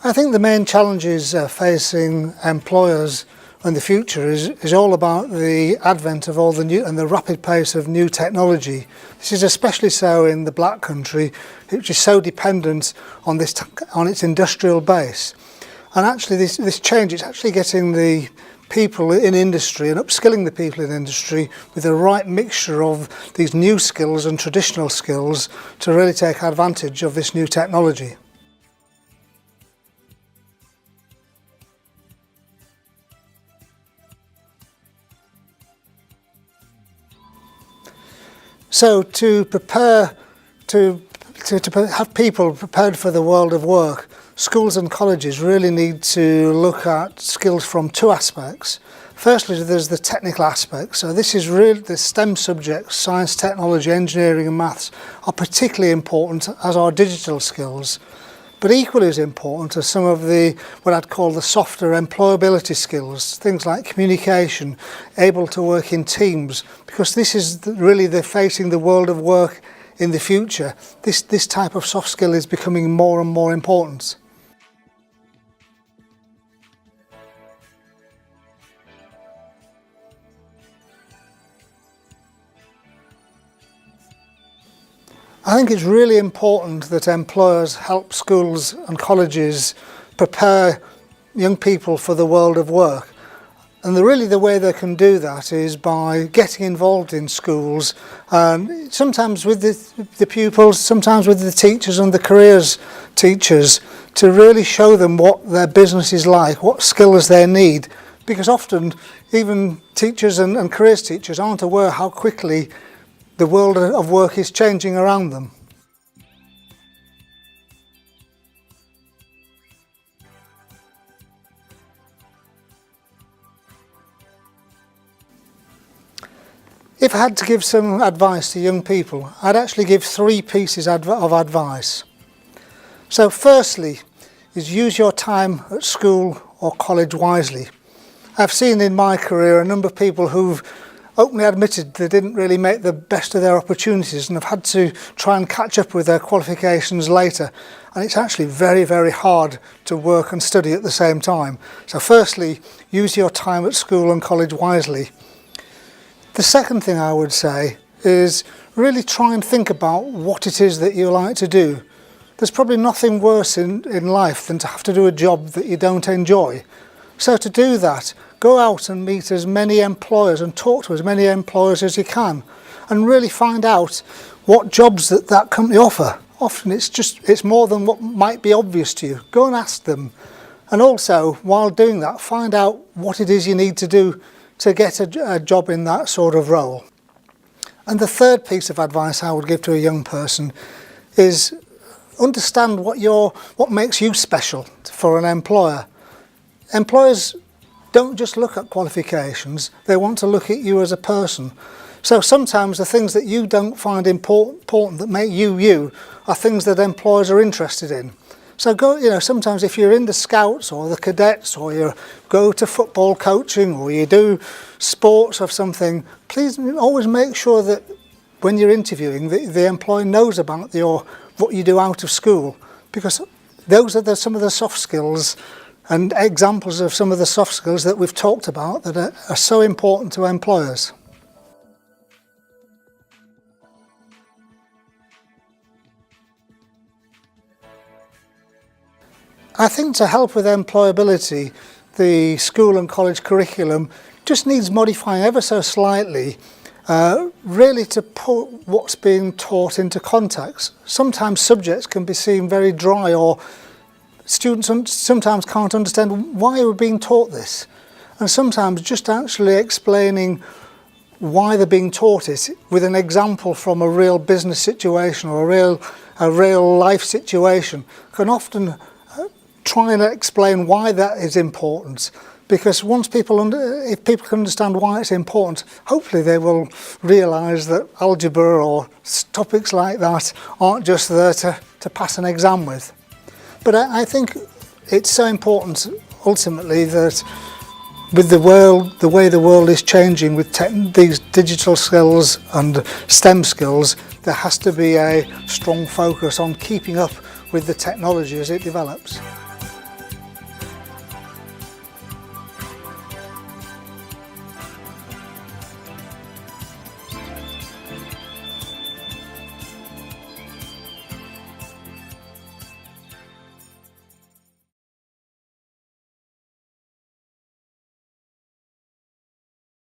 I think the main challenges facing employers in the future is all about the advent of all the new and the rapid pace of new technology. This is especially so in the Black Country, which is so dependent on its industrial base. And actually this change is actually getting the people in industry and upskilling the people in industry with the right mixture of these new skills and traditional skills to really take advantage of this new technology. So to prepare to have people prepared for the world of work, schools and colleges really need to look at skills from two aspects. Firstly, there's the technical aspect. So this is really the STEM subjects, science, technology, engineering and maths, are particularly important, as are digital skills. But equally as important are some of the, what I'd call the softer employability skills, things like communication, able to work in teams, because this is really facing the world of work in the future. This type of soft skill is becoming more and more important. I think it's really important that employers help schools and colleges prepare young people for the world of work. And really the way they can do that is by getting involved in schools, sometimes with the pupils, sometimes with the teachers and the careers teachers, to really show them what their business is like, what skills they need. Because often even teachers and careers teachers aren't aware how quickly the world of work is changing around them. If I had to give some advice to young people, I'd actually give three pieces of advice. So firstly is use your time at school or college wisely. I've seen in my career a number of people who've openly admitted they didn't really make the best of their opportunities and have had to try and catch up with their qualifications later. And it's actually very, very hard to work and study at the same time. So firstly, use your time at school and college wisely. The second thing I would say is really try and think about what it is that you like to do. There's probably nothing worse in life than to have to do a job that you don't enjoy. So to do that, go out and meet as many employers and talk to as many employers as you can and really find out what jobs that company offer. Often it's more than what might be obvious to you. Go and ask them. And also, while doing that, find out what it is you need to do to get a job in that sort of role. And the third piece of advice I would give to a young person is understand what makes you special for an employer. Employers don't just look at qualifications, they want to look at you as a person. So sometimes the things that you don't find important that make you you are things that employers are interested in. So sometimes if you're in the Scouts or the Cadets or you go to football coaching or you do sports or something, please always make sure that when you're interviewing the employer knows about what you do out of school, because those are some of the soft skills and examples of some of the soft skills that we've talked about that are so important to employers. I think to help with employability, the school and college curriculum just needs modifying ever so slightly, really to put what's being taught into context. Sometimes subjects can be seen very dry, or students sometimes can't understand why we're being taught this. And sometimes just actually explaining why they're being taught it with an example from a real business situation or a real life situation can often try and explain why that is important, because if people can understand why it's important, hopefully they will realise that algebra or topics like that aren't just there to pass an exam with. But I think it's so important ultimately that with the way the world is changing with these digital skills and STEM skills, there has to be a strong focus on keeping up with the technology as it develops.